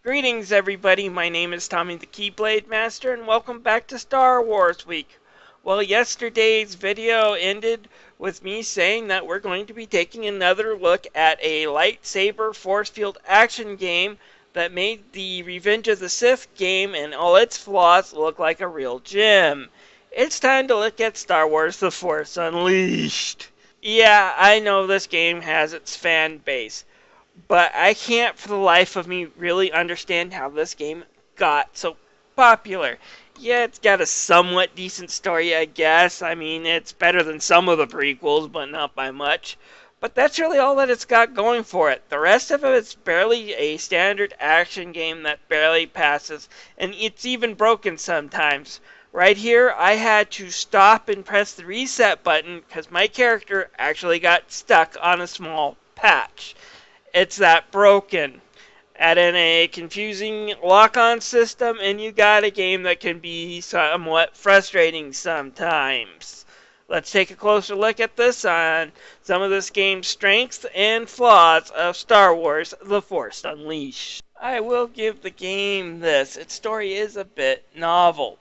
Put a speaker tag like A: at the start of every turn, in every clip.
A: Greetings everybody, my name is Tommy the Keyblade Master and welcome back to Star Wars Week. Well, yesterday's video ended with me saying that we're going to be taking another look at a lightsaber force field action game that made the Revenge of the Sith game and all its flaws look like a real gem. It's time to look at Star Wars The Force Unleashed. Yeah, I know this game has its fan base, but I can't for the life of me really understand how this game got so popular. Yeah, it's got a somewhat decent story, I guess. I mean, it's better than some of the prequels, but not by much. But that's really all that it's got going for it. The rest of it's barely a standard action game that barely passes, and it's even broken sometimes. Right here, I had to stop and press the reset button because my character actually got stuck on a small patch. It's that broken. Add in a confusing lock-on system and you got a game that can be somewhat frustrating sometimes. Let's take a closer look at this on some of this game's strengths and flaws of Star Wars The Force Unleashed. I will give the game this. Its story is a bit novel.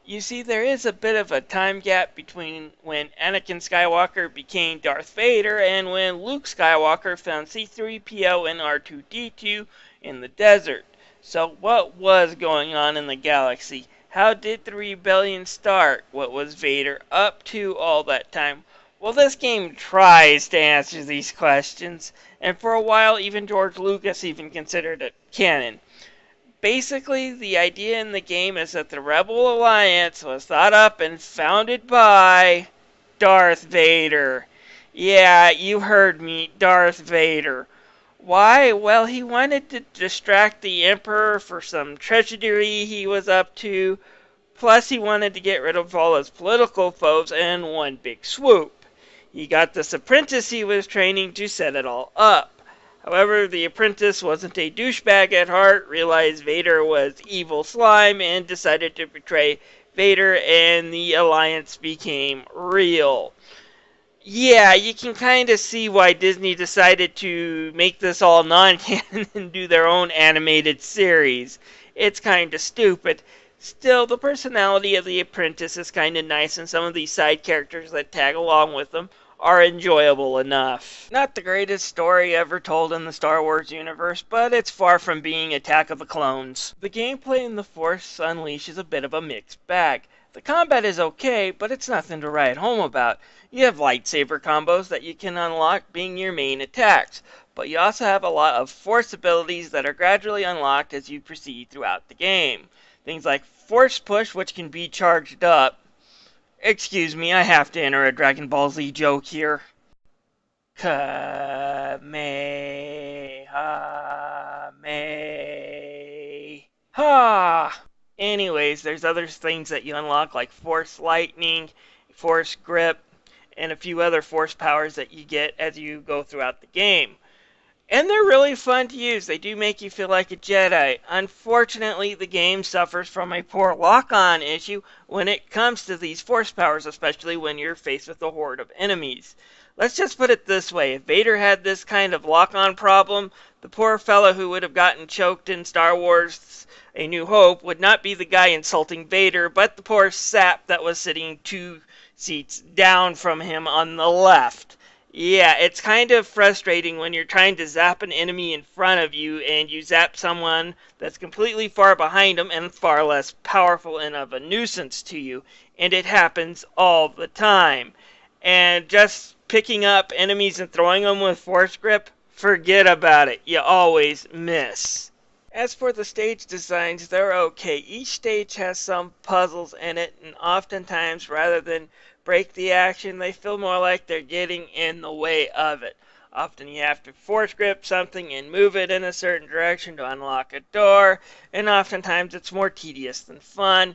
A: You see, there is a bit of a time gap between when Anakin Skywalker became Darth Vader and when Luke Skywalker found C-3PO and R2-D2 in the desert. So what was going on in the galaxy? How did the rebellion start? What was Vader up to all that time? Well, this game tries to answer these questions, and for a while even George Lucas even considered it canon. Basically, the idea in the game is that the Rebel Alliance was thought up and founded by Darth Vader. Yeah, you heard me, Darth Vader. Why? Well, he wanted to distract the Emperor for some treachery he was up to, plus he wanted to get rid of all his political foes in one big swoop. He got this apprentice he was training to set it all up. However, the apprentice wasn't a douchebag at heart, realized Vader was evil slime, and decided to betray Vader, and the alliance became real. Yeah, you can kind of see why Disney decided to make this all non-canon and do their own animated series. It's kind of stupid. Still, the personality of the apprentice is kind of nice, and some of these side characters that tag along with them are enjoyable enough. Not the greatest story ever told in the Star Wars universe, but it's far from being Attack of the Clones. The gameplay in The Force Unleashed is a bit of a mixed bag. The combat is okay, but it's nothing to write home about. You have lightsaber combos that you can unlock being your main attacks, but you also have a lot of force abilities that are gradually unlocked as you proceed throughout the game. Things like Force Push, which can be charged up. Excuse me, I have to enter a Dragon Ball Z joke here. Kamehameha. Anyways, there's other things that you unlock like Force Lightning, Force Grip, and a few other force powers that you get as you go throughout the game. And they're really fun to use. They do make you feel like a Jedi. Unfortunately, the game suffers from a poor lock-on issue when it comes to these force powers, especially when you're faced with a horde of enemies. Let's just put it this way. If Vader had this kind of lock-on problem, the poor fellow who would have gotten choked in Star Wars A New Hope would not be the guy insulting Vader, but the poor sap that was sitting 2 seats down from him on the left. Yeah, it's kind of frustrating when you're trying to zap an enemy in front of you and you zap someone that's completely far behind them and far less powerful and of a nuisance to you. And it happens all the time. And just picking up enemies and throwing them with force grip, forget about it. You always miss. As for the stage designs, they're okay. Each stage has some puzzles in it, and oftentimes, rather than break the action, they feel more like they're getting in the way of it. Often you have to force grip something and move it in a certain direction to unlock a door, and oftentimes it's more tedious than fun.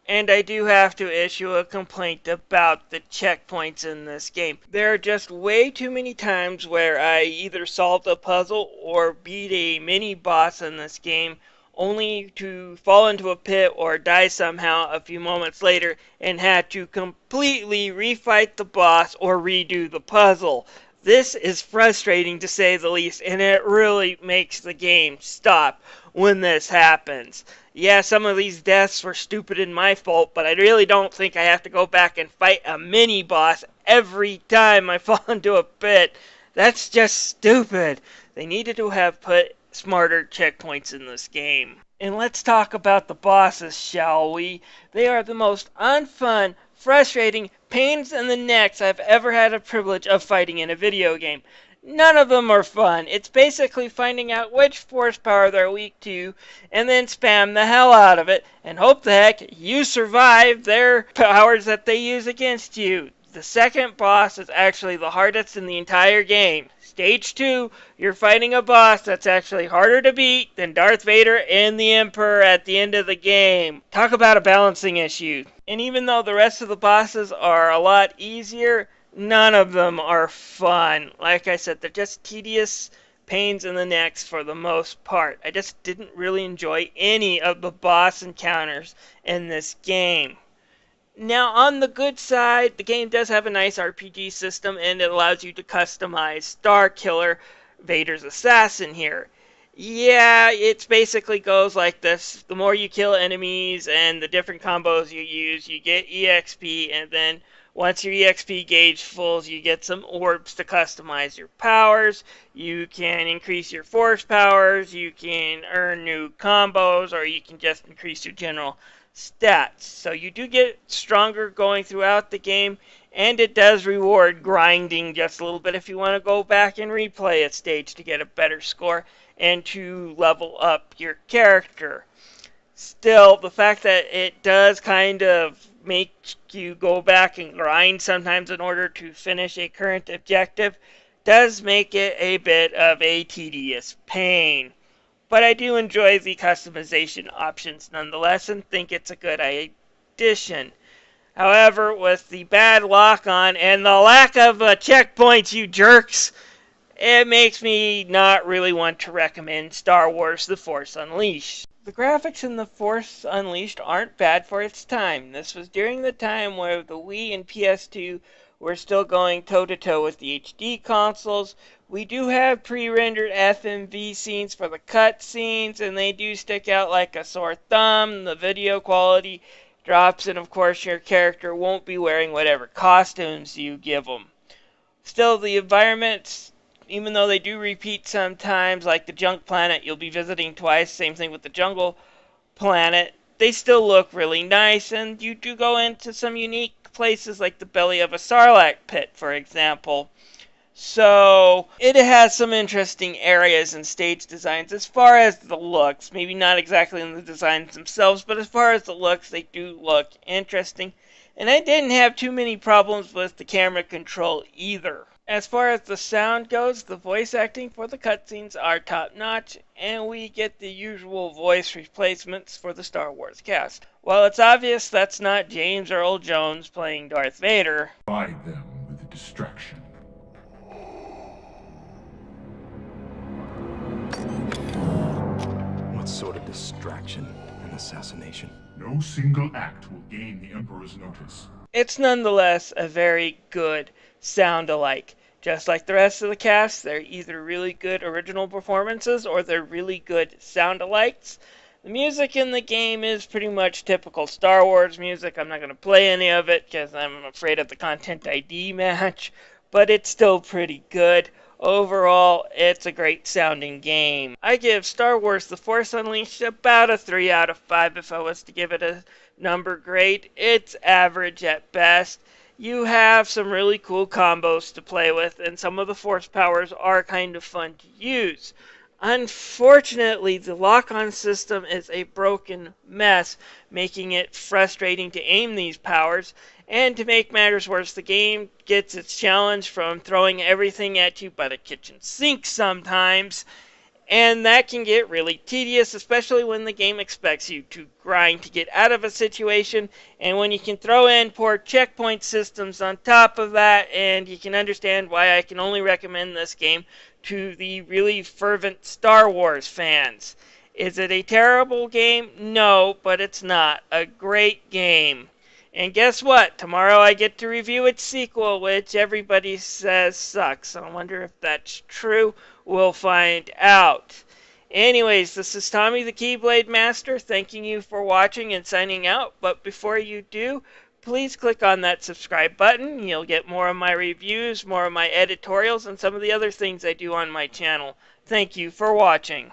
A: And I do have to issue a complaint about the checkpoints in this game. There are just way too many times where I either solved a puzzle or beat a mini-boss in this game only to fall into a pit or die somehow a few moments later and had to completely refight the boss or redo the puzzle. This is frustrating to say the least, and it really makes the game stop. when this happens. Yeah, some of these deaths were stupid and my fault, but I really don't think I have to go back and fight a mini-boss every time I fall into a pit. That's just stupid. They needed to have put smarter checkpoints in this game. And let's talk about the bosses, shall we? They are the most unfun, frustrating pains in the necks I've ever had the privilege of fighting in a video game. None of them are fun. It's basically finding out which force power they're weak to and then spam the hell out of it and hope the heck you survive their powers that they use against you. The second boss is actually the hardest in the entire game. Stage 2, you're fighting a boss that's actually harder to beat than Darth Vader and the Emperor at the end of the game. Talk about a balancing issue. And even though the rest of the bosses are a lot easier, none of them are fun. Like I said, they're just tedious pains in the necks for the most part. I just didn't really enjoy any of the boss encounters in this game. Now, on the good side, the game does have a nice RPG system, and it allows you to customize Star Killer, Vader's assassin here. Yeah, it basically goes like this. The more you kill enemies and the different combos you use, you get EXP, and then once your EXP gauge fills, you get some orbs to customize your powers. You can increase your force powers, you can earn new combos, or you can just increase your general stats. So you do get stronger going throughout the game, and it does reward grinding just a little bit if you want to go back and replay a stage to get a better score and to level up your character. Still, the fact that it does kind of make you go back and grind sometimes in order to finish a current objective does make it a bit of a tedious pain. But I do enjoy the customization options nonetheless and think it's a good addition. However, with the bad lock-on and the lack of checkpoints, you jerks, it makes me not really want to recommend Star Wars The Force Unleashed. The graphics in The Force Unleashed aren't bad for its time. This was during the time where the Wii and PS2 were still going toe-to-toe with the HD consoles. We do have pre-rendered FMV scenes for the cutscenes, and they do stick out like a sore thumb. The video quality drops, and of course your character won't be wearing whatever costumes you give them. Still, the environments, even though they do repeat sometimes, like the junk planet you'll be visiting twice, same thing with the jungle planet, they still look really nice, and you do go into some unique places like the belly of a Sarlacc pit, for example. So it has some interesting areas and stage designs as far as the looks. Maybe not exactly in the designs themselves, but as far as the looks, they do look interesting. And I didn't have too many problems with the camera control either. As far as the sound goes, the voice acting for the cutscenes are top-notch, and we get the usual voice replacements for the Star Wars cast. While it's obvious that's not James Earl Jones playing Darth Vader,
B: Provide them with a distraction.
C: What sort of distraction? An assassination?
B: No single act will gain the Emperor's notice.
A: it's nonetheless a very good sound-alike. Just like the rest of the cast, they're either really good original performances or they're really good sound-alikes. The music in the game is pretty much typical Star Wars music. I'm not going to play any of it because I'm afraid of the Content ID match, but it's still pretty good. Overall, it's a great sounding game. I give Star Wars The Force Unleashed about a 3 out of 5 if I was to give it a number grade. It's average at best. You have some really cool combos to play with, and some of the force powers are kind of fun to use. Unfortunately, the lock-on system is a broken mess, making it frustrating to aim these powers. And to make matters worse, the game gets its challenge from throwing everything at you but a kitchen sink sometimes. And that can get really tedious, especially when the game expects you to grind to get out of a situation. And when you can throw in poor checkpoint systems on top of that, and you can understand why I can only recommend this game to the really fervent Star Wars fans. Is it a terrible game? No, but it's not. A great game. And guess what? Tomorrow I get to review its sequel, which everybody says sucks. I wonder if that's true. We'll find out. Anyways, this is Tommy the Keyblade Master, thanking you for watching and signing out. But before you do, please click on that subscribe button. You'll get more of my reviews, more of my editorials, and some of the other things I do on my channel. Thank you for watching.